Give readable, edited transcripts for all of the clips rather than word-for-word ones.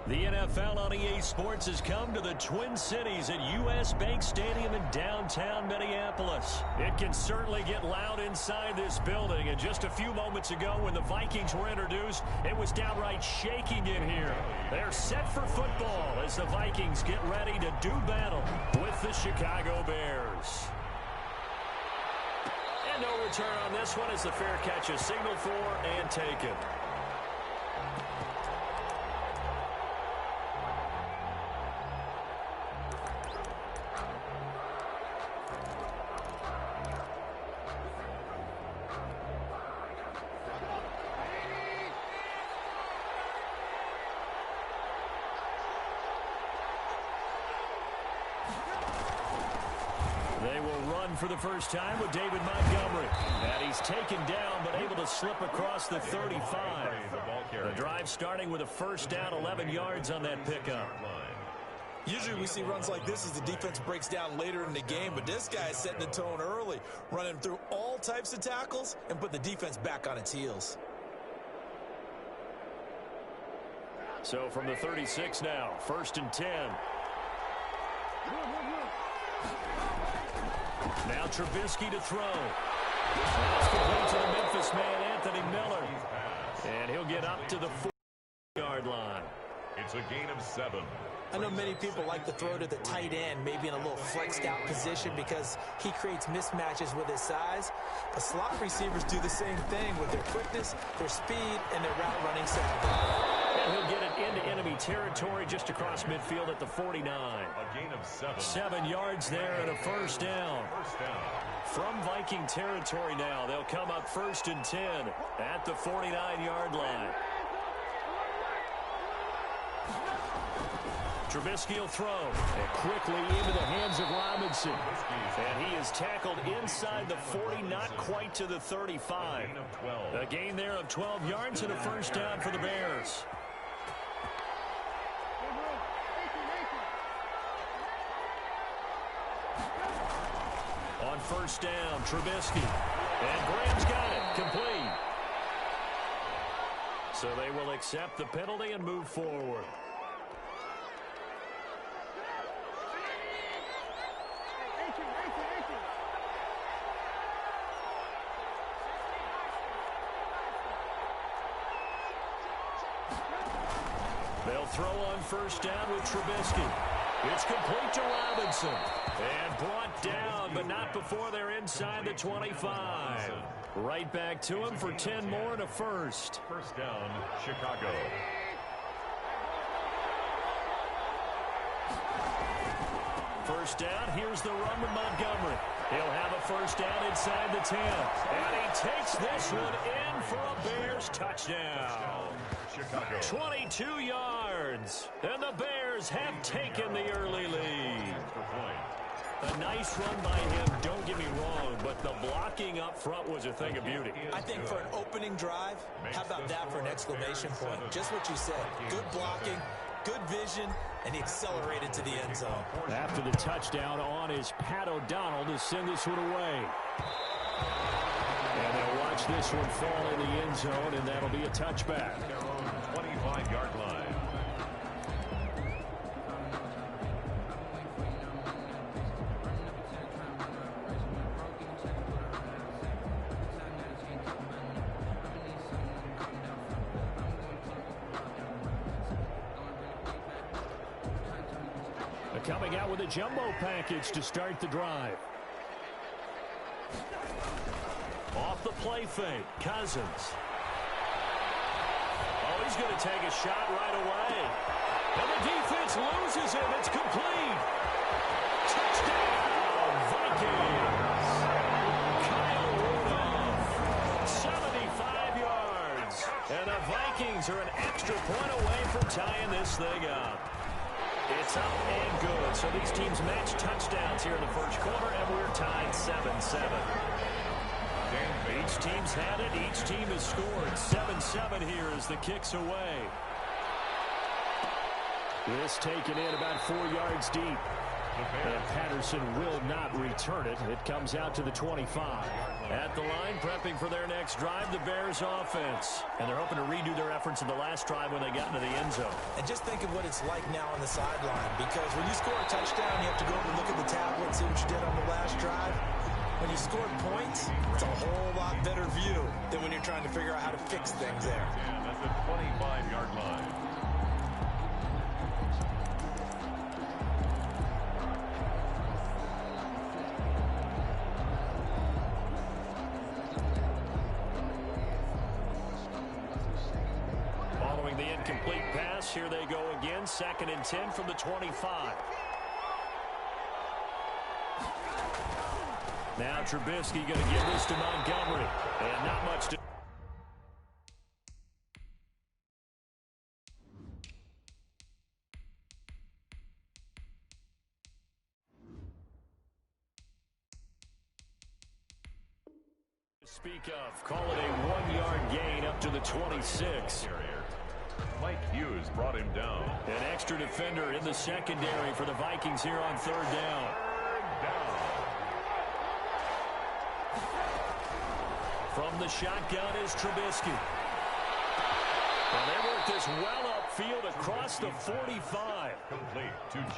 The NFL on EA Sports has come to the Twin Cities at U.S. Bank Stadium in downtown Minneapolis. It can certainly get loud inside this building, and just a few moments ago when the Vikings were introduced, it was downright shaking in here. They're set for football as the Vikings get ready to do battle with the Chicago Bears. And no return on this one as the fair catch is signaled for and taken. For the first time with David Montgomery. And he's taken down but able to slip across the 35. The drive starting with a first down, 11 yards on that pickup. Usually we see runs like this as the defense breaks down later in the game, but this guy is setting the tone early, running through all types of tackles and put the defense back on its heels. So from the 36 now, 1st and 10. Now Trubisky to throw. That's complete to the Memphis man, Anthony Miller. And he'll get up to the 40-yard line. It's a gain of 7. I know many people like to throw to the tight end, maybe in a little flexed out position because he creates mismatches with his size. But slot receivers do the same thing with their quickness, their speed, and their route running savvy. And he'll get it into enemy territory just across midfield at the 49. A gain of 7. 7 yards there and a first down. From Viking territory now, they'll come up 1st and 10 at the 49-yard line. Trubisky will throw. And quickly into the hands of Robinson. And he is tackled inside the 40, not quite to the 35. A gain there of 12 yards and a first down for the Bears. On first down, Trubisky. And Graham's got it. Complete. So they will accept the penalty and move forward. They'll throw on first down with Trubisky. It's complete to Robinson. And brought down, but not before they're inside the 25. Right back to him for 10 more and a first. First down, Chicago. First down, here's the run with Montgomery. He'll have a first down inside the 10. And he takes this one in for a Bears touchdown. Chicago. 22 yards. And the Bears have taken the early lead. A nice run by him, don't get me wrong, but the blocking up front was a thing of beauty. I think for an opening drive, how about that for an exclamation point? Just what you said. Good blocking, good vision, and he accelerated to the end zone. After the touchdown on is Pat O'Donnell to send this one away. And they'll watch this one fall in the end zone, and that'll be a touchback. 25-yard line. Coming out with a jumbo package to start the drive. Off the play fake, Cousins. Oh, he's going to take a shot right away. And the defense loses him. It's complete. Touchdown, Vikings. Kyle Rudolph, 75 yards. And the Vikings are an extra point away from tying this thing up. It's up and good. So these teams match touchdowns here in the first quarter, and we're tied 7-7. Each team's had it. Each team has scored. 7-7 here as the kick's away. This taken in about 4 yards deep. And Patterson will not return it. It comes out to the 25. At the line, prepping for their next drive, the Bears offense. And they're hoping to redo their efforts in the last drive when they got into the end zone. And just think of what it's like now on the sideline, because when you score a touchdown, you have to go over and look at the tablet and see what you did on the last drive. When you scored points, it's a whole lot better view than when you're trying to figure out how to fix things there. And at the 25-yard line. Following the incomplete pass, here they go again. 2nd and 10 from the 25. Now Trubisky going to give this to Montgomery. And not much to... speak of. Call it a 1-yard gain up to the 26. Mike Hughes brought him down. An extra defender in the secondary for the Vikings here on 3rd down. From the shotgun is Trubisky. And they work this well upfield across the 45.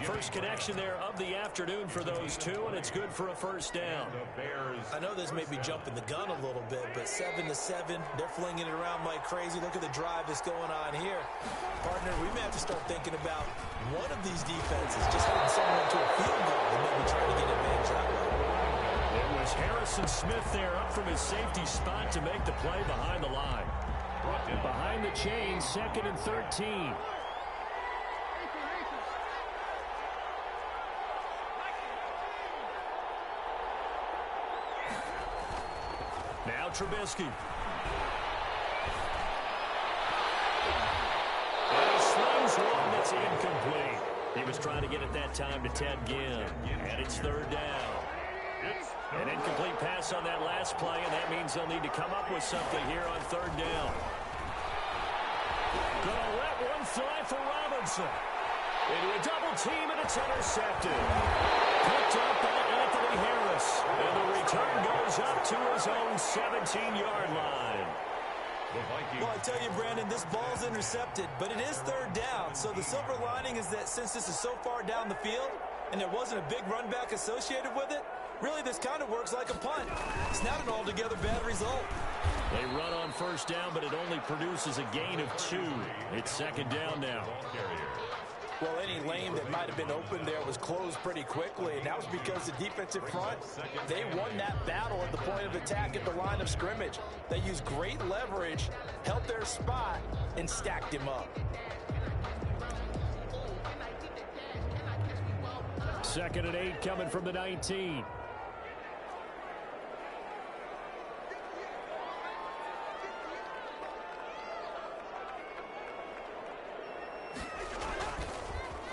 First connection there of the afternoon for those two, and it's good for a first down. I know this may be jumping the gun a little bit, but 7-7, they're flinging it around like crazy. Look at the drive that's going on here. Partner, we may have to start thinking about one of these defenses just holding someone to a field goal and maybe trying to get advantage that way. It was Harrison Smith there up from his safety spot to make the play behind the line. And behind the chains, 2nd and 13. Now Trubisky. And he slings one that's incomplete. He was trying to get it that time to Ted Ginn. And it's 3rd down. An incomplete pass on that last play, and that means they'll need to come up with something here on 3rd down. Gonna let one fly for Robinson. Into a double team, and it's intercepted. Picked up by Anthony Harris. And the return goes up to his own 17-yard line. Well, I tell you, Brandon, this ball's intercepted, but it is 3rd down. So the silver lining is that since this is so far down the field and there wasn't a big run back associated with it, really this kind of works like a punt. It's not an altogether bad result. They run on 1st down, but it only produces a gain of 2. It's 2nd down now. Well, any lane that might have been open there was closed pretty quickly, and that was because the defensive front, they won that battle at the point of attack at the line of scrimmage. They used great leverage, held their spot, and stacked him up. 2nd and 8 coming from the 19.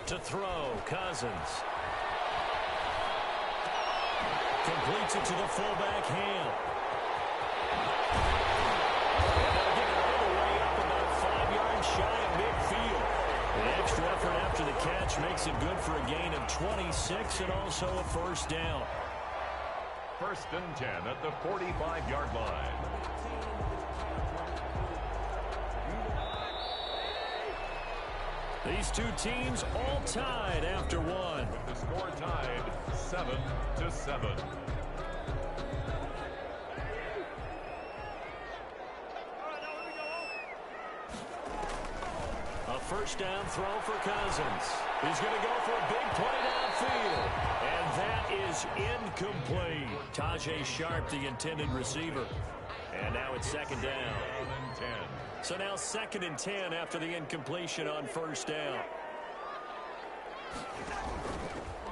To throw, Cousins. Completes it to the fullback, Ham. And they'll get it all the way up about 5 yards shy of midfield. The extra effort after the catch makes it good for a gain of 26 and also a 1st down. 1st and 10 at the 45-yard line. These two teams all tied after one. With the score tied 7-7. A 1st down throw for Cousins. He's going to go for a big play downfield. And that is incomplete. Tajay Sharp, the intended receiver. And now it's 2nd down. So now 2nd and 10 after the incompletion on 1st down.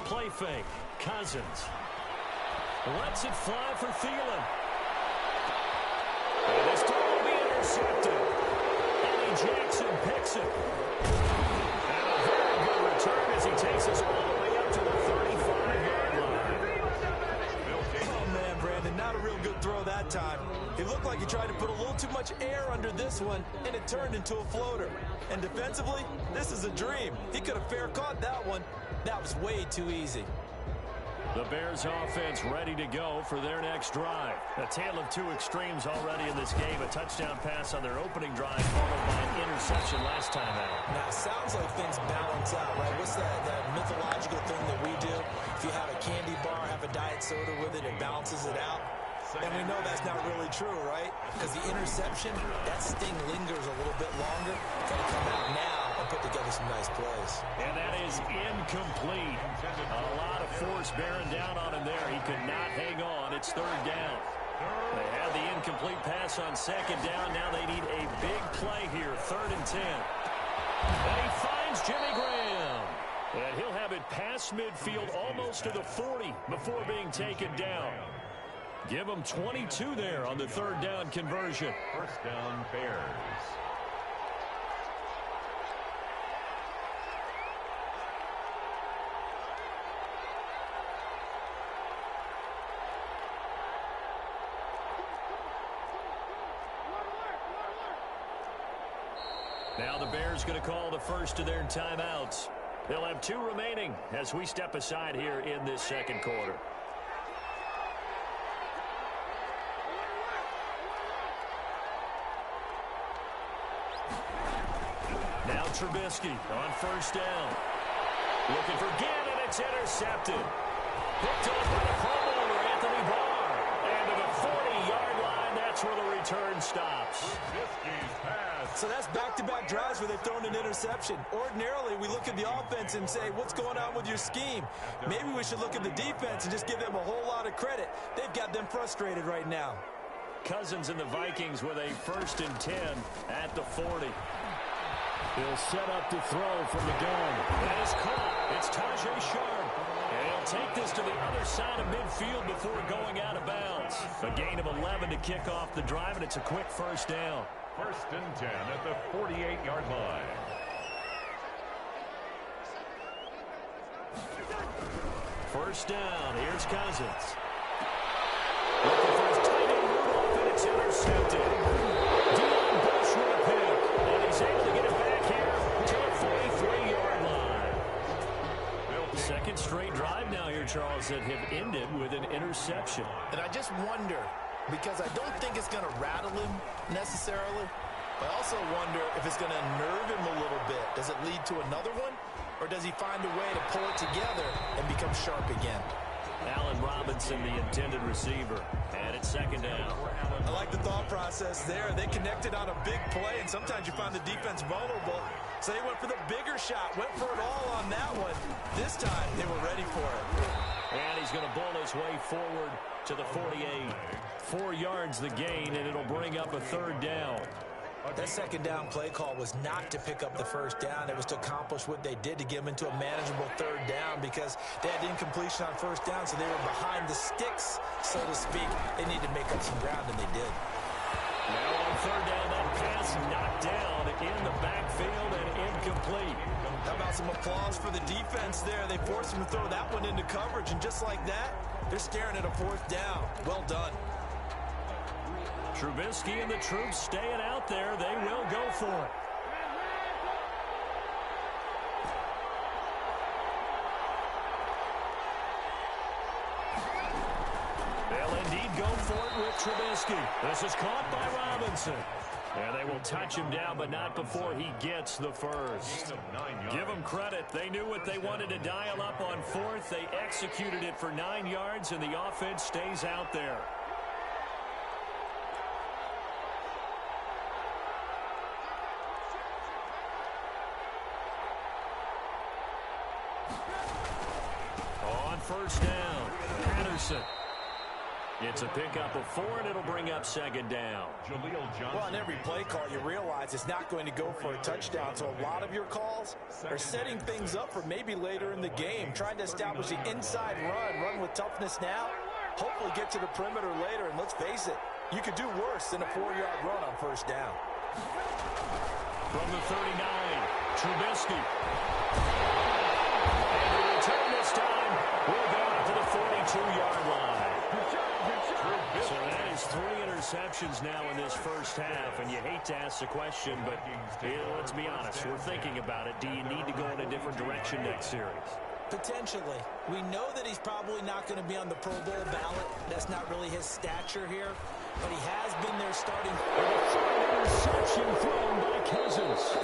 Play fake. Cousins. Lets it fly for Thielen. And this time will be intercepted. Eddie Jackson picks it. And a very good return as he takes us all the way up to the 35-yard line. Oh, man, Brandon, not a real good throw that time. It looked like he tried to put a little too much air under this one, and it turned into a floater. And defensively, this is a dream. He could have fair caught that one. That was way too easy. The Bears offense ready to go for their next drive. A tale of two extremes already in this game. A touchdown pass on their opening drive followed by an interception last time out. Now, it sounds like things balance out, right? What's that mythological thing that we do? If you have a candy bar, have a diet soda with it, it balances it out. And we know that's not really true, right? Because the interception, that sting lingers a little bit longer. Got to come out now and put together some nice plays. And that is incomplete. A lot of force bearing down on him there. He could not hang on. It's third down. They had the incomplete pass on second down. Now they need a big play here, 3rd and 10. And he finds Jimmy Graham. And he'll have it past midfield almost to the 40 before being taken down. Give them 22 there on the 3rd down conversion. First down, Bears. Now the Bears going to call the first of their timeouts. They'll have 2 remaining as we step aside here in this second quarter. Now Trubisky on first down. Looking for Gannon. It's intercepted. Picked off by the Pro Bowler, Anthony Barr. And to the 40-yard line, that's where the return stops. So that's back-to-back drives where they've thrown an interception. Ordinarily, we look at the offense and say, what's going on with your scheme? Maybe we should look at the defense and just give them a whole lot of credit. They've got them frustrated right now. Cousins and the Vikings with a 1st and 10 at the 40. He'll set up to throw from the gun. That is caught. It's Tajae Sharp. And he'll take this to the other side of midfield before going out of bounds. A gain of 11 to kick off the drive, and it's a quick first down. 1st and 10 at the 48-yard line. First down. Here's Cousins. Looking for his tight end Rudolph, and it's intercepted. Deion Bush with a pick, and he's able to get it back here to the 43-yard line. Second straight drive now here, Charles, that have ended with an interception. And I just wonder, because I don't think it's going to rattle him necessarily, but I also wonder if it's going to unnerve him a little bit. Does it lead to another one, or does he find a way to pull it together and become sharp again? Allen Robinson, the intended receiver, and it's second down. I like the thought process there. They connected on a big play, and sometimes you find the defense vulnerable. So they went for the bigger shot, went for it all on that one. This time, they were ready for it. And he's going to bull his way forward to the 48. 4 yards the gain, and it'll bring up a 3rd down. That second down play call was not to pick up the first down. It was to accomplish what they did to get them into a manageable 3rd down because they had incompletion on first down, so they were behind the sticks, so to speak. They needed to make up some ground, and they did. Now on 3rd down, that pass knocked down in the backfield and incomplete. How about some applause for the defense there? They forced them to throw that one into coverage, and just like that, they're staring at a 4th down. Well done. Trubisky and the troops staying out there. They will go for it. They'll indeed go for it with Trubisky. This is caught by Robinson. And they will touch him down, but not before he gets the first. Give them credit. They knew what they wanted to dial up on 4th. They executed it for 9 yards, and the offense stays out there. On first down, Patterson. It's a pickup of 4, and it'll bring up second down. Well, on every play call, you realize it's not going to go for a touchdown, so a lot of your calls are setting things up for maybe later in the game, trying to establish the inside run with toughness now, hopefully get to the perimeter later, and let's face it, you could do worse than a 4-yard run on first down. From the 39, Trubisky. And the return this time will go out to the 42-yard line. So that is 3 interceptions now in this first half, and you hate to ask the question, but let's be honest, we're thinking about it. Do you need to go in a different direction next series? Potentially. We know that he's probably not going to be on the Pro Bowl ballot. That's not really his stature here. But he has been their starting. Interception thrown by Cousins.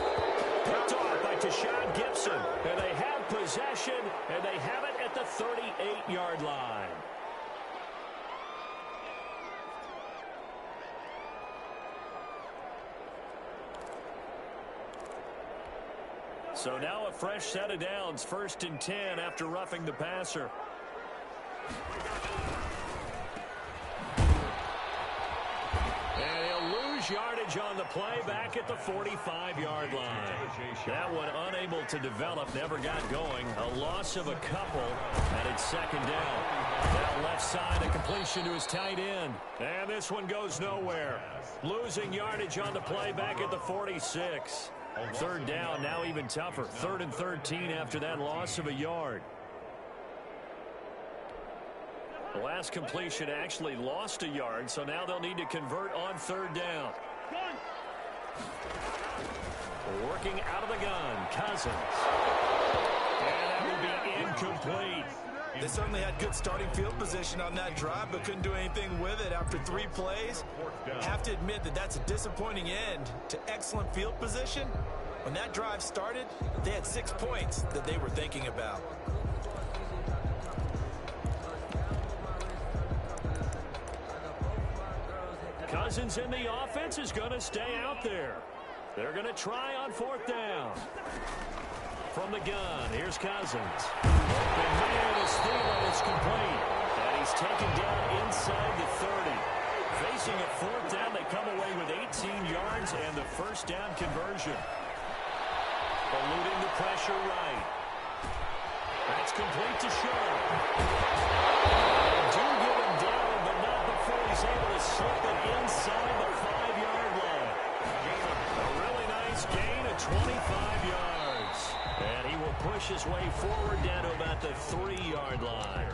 Picked off by Tashawn Gibson. And they have possession, and they have it at the 38-yard line. So now a fresh set of downs, 1st and 10 after roughing the passer. And he'll lose yardage on the play back at the 45-yard line. That one unable to develop, never got going. A loss of a couple, and it's 2nd down. Now left side, a completion to his tight end. And this one goes nowhere. Losing yardage on the play back at the 46. 3rd down, now even tougher. 3rd and 13 after that loss of a yard. The last completion actually lost a yard, so now they'll need to convert on 3rd down. Working out of the gun, Cousins. And that will be incomplete. They certainly had good starting field position on that drive, but couldn't do anything with it after 3 plays. Have to admit that that's a disappointing end to excellent field position. When that drive started, they had 6 points that they were thinking about. Cousins in the offense is going to stay out there. They're going to try on 4th down. From the gun, here's Cousins. Open man is Thielen, it's complete. And he's taken down inside the 30. Facing a 4th down, they come away with 18 yards and the 1st down conversion. Eluding the pressure right. That's complete to Shaw. Do get him down, but not before he's able to slip it inside the 5-yard line. A really nice gain of 25 yards. And he will push his way forward down to about the 3-yard line.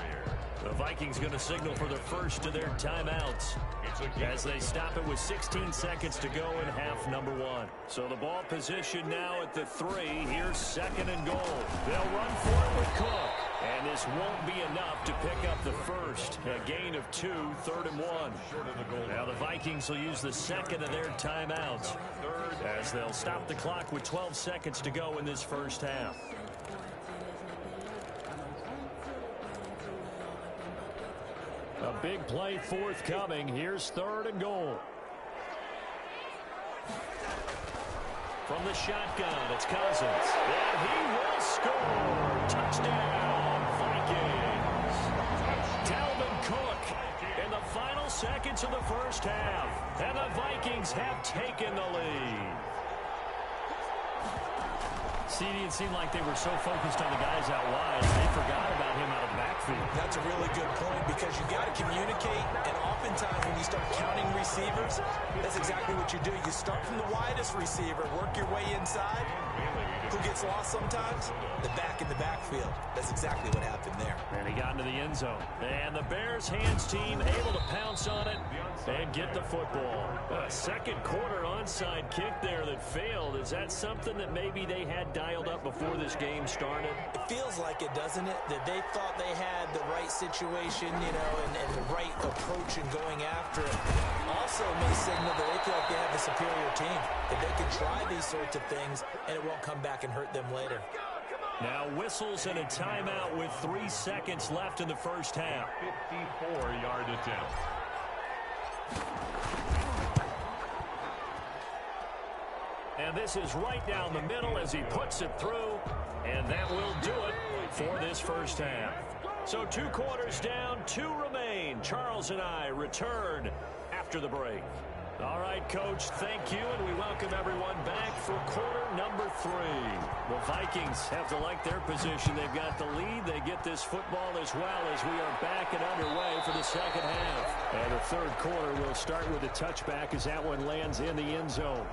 The Vikings going to signal for the first of their timeouts as they stop it with 16 seconds to go in half number 1. So the ball position now at the 3. Here's 2nd and goal. They'll run for it with Cook. And this won't be enough to pick up the first. A gain of 2, 3rd and 1. Now the Vikings will use the 2nd of their timeouts as they'll stop the clock with 12 seconds to go in this first half. A big play forthcoming. Here's 3rd and goal. From the shotgun, it's Cousins. And he will score. Touchdown, Vikings. Dalvin Cook in the final seconds of the first half. And the Vikings have taken the lead. See, it seemed like they were so focused on the guys out wide, they forgot about him out of the backfield. That's a really good point because you got to communicate, and oftentimes when you start counting receivers, that's exactly what you do. You start from the widest receiver, work your way inside. Who gets lost sometimes? The back in the backfield. That's exactly what happened there. And he got into the end zone. And the Bears hands team able to pounce on it and get the football. A 2nd quarter onside kick there that failed. Is that something that maybe they had dialed up before this game started? It feels like it, doesn't it? That they thought they had the right situation, you know, and the right approach in going after it. Also may signal that they feel like they have the superior team, that they can try these sorts of things and it won't come back and hurt them later. Now whistles and a timeout with 3 seconds left in the first half. 54-yard attempt. And this is right down the middle as he puts it through. And that will do it for this first half. So 2 quarters down, 2 remain. Charles and I return after the break. All right, Coach, thank you, and we welcome everyone back for quarter number 3. The Vikings have to like their position. They've got the lead. They get this football as well as we are back and underway for the second half. And the 3rd quarter will start with a touchback as that one lands in the end zone.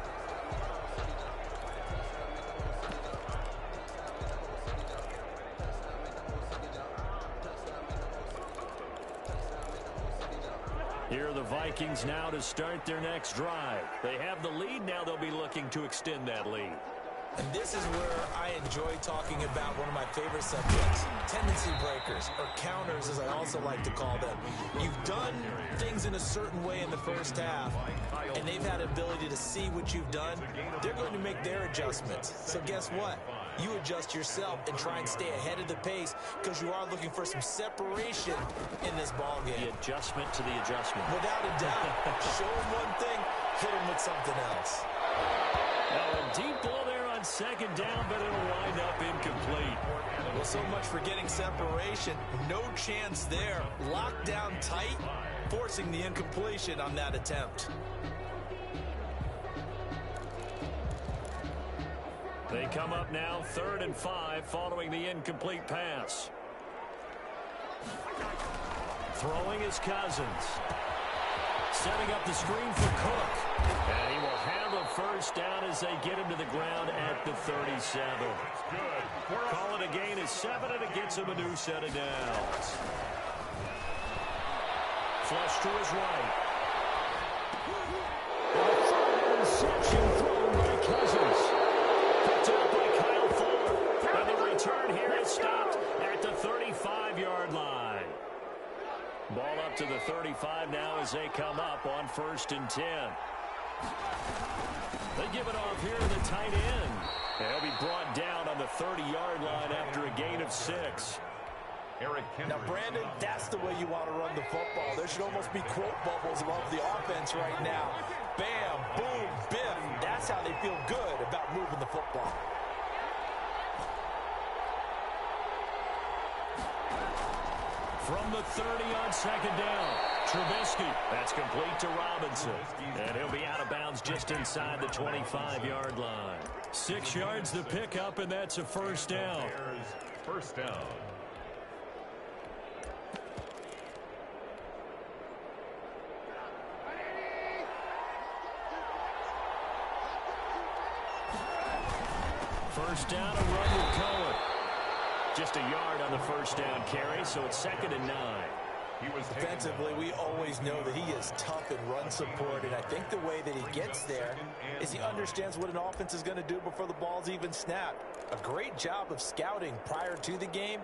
Here are the Vikings now to start their next drive. They have the lead. Now they'll be looking to extend that lead. And this is where I enjoy talking about one of my favorite subjects, tendency breakers, or counters as I also like to call them. You've done things in a certain way in the first half, and they've had ability to see what you've done. They're going to make their adjustments. So guess what? You adjust yourself and try and stay ahead of the pace because you are looking for some separation in this ball game. The adjustment to the adjustment. Without a doubt. Show them one thing, hit them with something else. Now a deep ball there on second down, but it'll wind up incomplete. Well, so much for getting separation. No chance there. Locked down tight, forcing the incompletion on that attempt. They come up now 3rd and 5 following the incomplete pass. Throwing is Cousins. Setting up the screen for Cook. And he will have a first down as they get him to the ground at the 37. Call it a gain of 7, and it gets him a new set of downs. Flush to his right. Interception thrown by Cousins. Picked up by Kyle Fuller. And the return here is stopped at the 35-yard line. Ball up to the 35 now as they come up on 1st and 10. They give it off here to the tight end. And he'll be brought down on the 30-yard line after a gain of 6. Now, Brandon, that's the way you want to run the football. There should almost be quote bubbles above the offense right now. Bam, boom, biff. That's how they feel good about moving the football. From the 30 on second down, Trubisky. That's complete to Robinson. And he'll be out of bounds just inside the 25-yard line. 6 yards to pick up, and that's a first down. First down. First down, a run with Cohen. Just a yard on the first down carry, so it's 2nd and 9. Defensively, we always know that he is tough in run support, and I think the way that he gets there is he understands what an offense is going to do before the ball's even snapped. A great job of scouting prior to the game,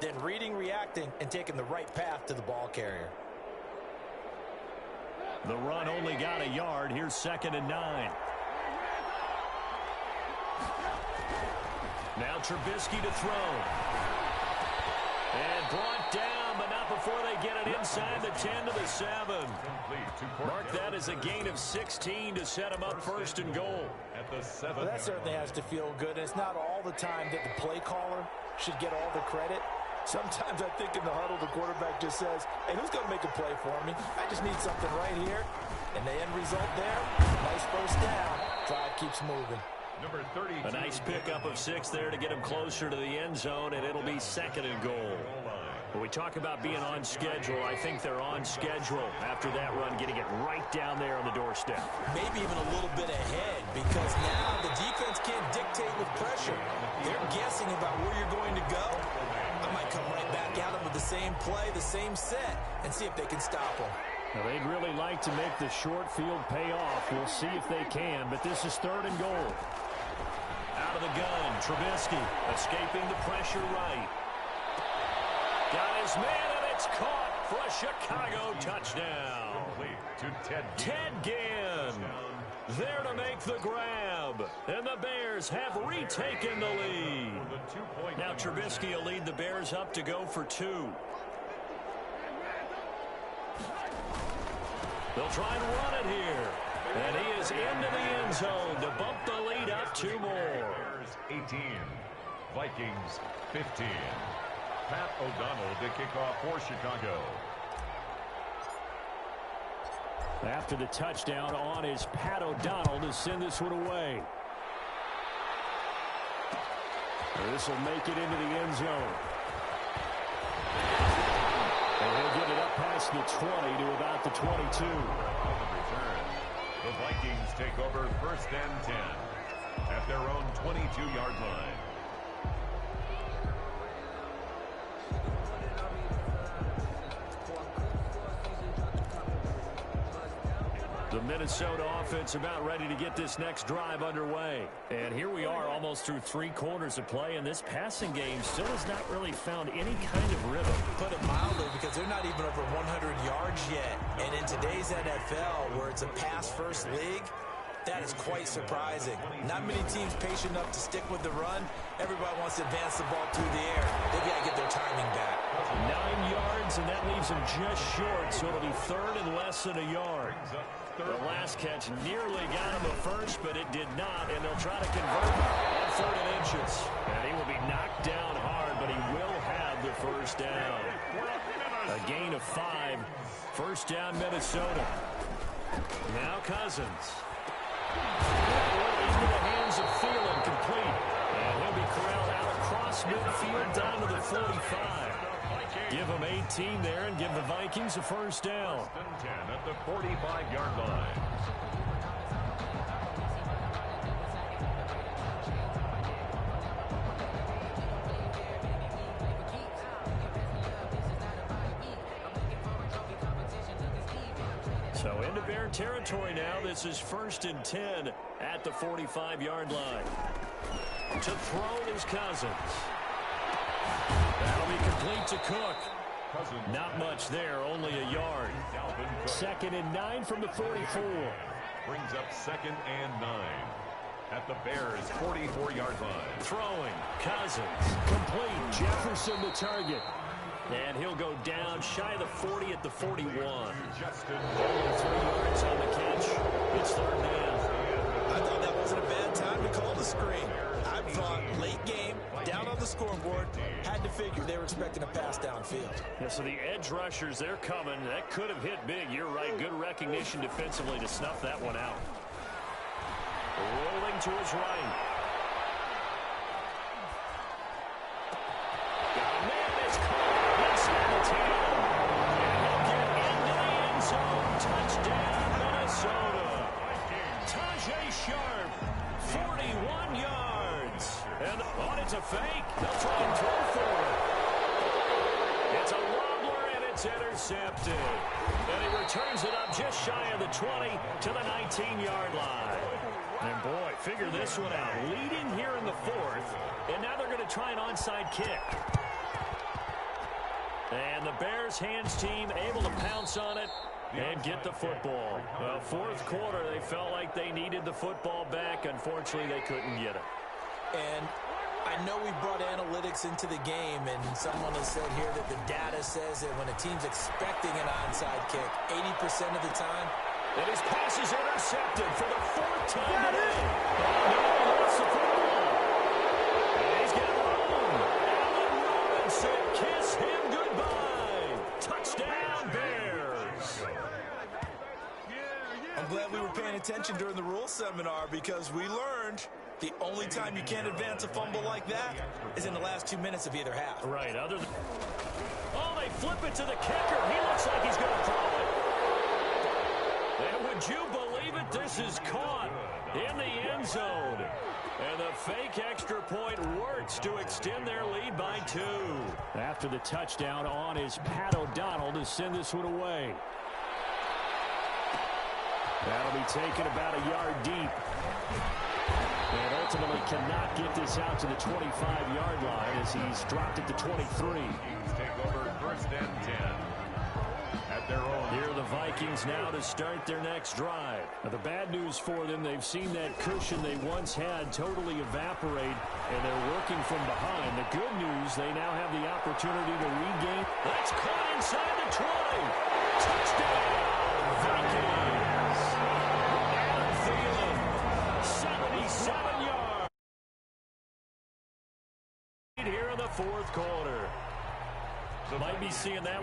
then reading, reacting, and taking the right path to the ball carrier. The run only got a yard. Here's 2nd and 9. Now Trubisky to throw. And brought down, but not before they get it inside the 10 to the 7. Mark that as a gain of 16 to set him up 1st and goal. Well, that certainly has to feel good. And it's not all the time that the play caller should get all the credit. Sometimes I think in the huddle, the quarterback just says, hey, who's going to make a play for me? I just need something right here. And the end result there, nice first down. Drive keeps moving. A nice pickup of 6 there to get him closer to the end zone, and it'll be 2nd and goal. When we talk about being on schedule, I think they're on schedule after that run, getting it right down there on the doorstep. Maybe even a little bit ahead, because now the defense can't dictate with pressure. They're guessing about where you're going to go. I might come right back at them with the same play, the same set, and see if they can stop them. Now, they'd really like to make the short field pay off. We'll see if they can, but this is 3rd and goal. Out of the gun, Trubisky escaping the pressure right. Got his man, and it's caught for a Chicago touchdown. Ted Ginn there to make the grab. And the Bears have retaken the lead. Now Trubisky will lead the Bears up to go for 2. They'll try and run it here. And he is into the end zone to bump the lead up 2 more. 18, Vikings 15. Pat O'Donnell to kick off for Chicago. After the touchdown on is Pat O'Donnell to send this one away. This will make it into the end zone. And he'll get it up past the 20 to about the 22. The Vikings take over 1st and 10 at their own 22-yard line. The Minnesota offense about ready to get this next drive underway. And here we are almost through 3 quarters of play, and this passing game still has not really found any kind of rhythm. Put it mildly, because they're not even over 100 yards yet. And in today's NFL, where it's a pass-first league, that is quite surprising. Not many teams patient enough to stick with the run. Everybody wants to advance the ball through the air. They've got to get their timing back. 9 yards, and that leaves them just short, so it'll be 3rd and less than a yard. The last catch nearly got him a first, but it did not, and they'll try to convert on 3rd and inches. And he will be knocked down hard, but he will have the first down. A gain of 5. First down, Minnesota. Now Cousins. Into the hands of Thielen, complete. And he'll be corralled out across midfield down to the 45. Give them 18 there and give the Vikings a first down. 10 at the 45-yard line. So into Bear territory now. This is 1st and 10 at the 45-yard line. To throw is Cousins. That'll be complete to Cook. Not much there, only a yard. 2nd and 9 from the 44. Brings up 2nd and 9 at the Bears' 44-yard line. Throwing, Cousins, complete. Jefferson the target. And he'll go down shy of the 40 at the 41. 3 yards on the catch. It's 3rd down. I thought that wasn't a bad time to call the screen. I thought late game, down on the scoreboard, had to figure they were expecting a pass downfield. Yeah, so the edge rushers, they're coming. That could have hit big. You're right. Good recognition defensively to snuff that one out. Rolling to his right. Got a man that's caught inside the 10. And he'll get into the end zone. Touchdown, Minnesota. Tajay Sharp, 41 yards. And on it's a fake. They'll try and throw for it. It's a wobbler, and it's intercepted. And he returns it up just shy of the 20 to the 19-yard line. And boy, figure this one out. Leading here in the 4th, and now they're going to try an onside kick. And the Bears hands team able to pounce on it and get the football. Well, 4th quarter, they felt like they needed the football back. Unfortunately, they couldn't get it. And I know we brought analytics into the game, and someone has said here that the data says that when a team's expecting an onside kick, 80% of the time, and his pass is intercepted for the 4th time today. Oh, no, he lost the football. And he's got room. Allen Robinson, kiss him goodbye. Touchdown, Bears. I'm glad we were paying attention during the rules seminar, because we learned the only time you can't advance a fumble like that is in the last 2 minutes of either half. Right. Oh, they flip it to the kicker. He looks like he's going to throw it. And would you believe it? This is caught in the end zone. And the fake extra point works to extend their lead by 2. After the touchdown on is Pat O'Donnell to send this one away. That'll be taken about a yard deep. And ultimately cannot get this out to the 25-yard line as he's dropped it to 23. Take over 1st and 10 at their own. Here are the Vikings now to start their next drive. Now, the bad news for them, they've seen that cushion they once had totally evaporate, and they're working from behind. The good news, they now have the opportunity to regain. That's caught inside the 20. Touchdown, Vikings. Adam Thielen, 77 yards. Here in the 4th quarter. Might be seeing that one